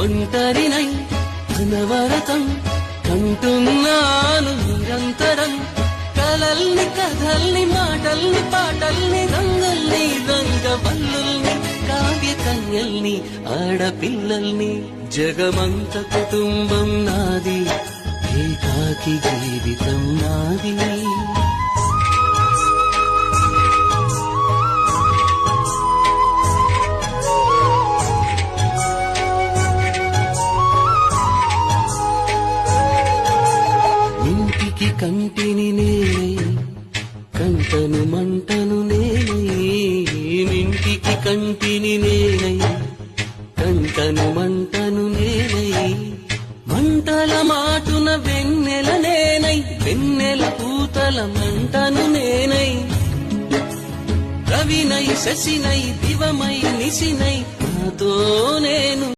ఒంటరినై అనవరతం కంటున్నాను నిరంతరం కలల్ని కథల్ని మాటల్ని పాటల్ని రంగుల్ని రంగవల్లుల్ని కావ్య కన్యల్ని ఆడపిల్లల్ని జగమంత కుటుంబం నాది ఏకాకి జీవితం నాది ఇంటికి కంటిని నేనై కంటను మంటను నేనై ఇంటికి కంటిని నేనై కంటను మంటను నేనై మంటల మాటున వెన్నెల నేనై వెన్నెల పూతల మంటను నేనై రవినై శశినై దివమై నిశినై నాతో నేను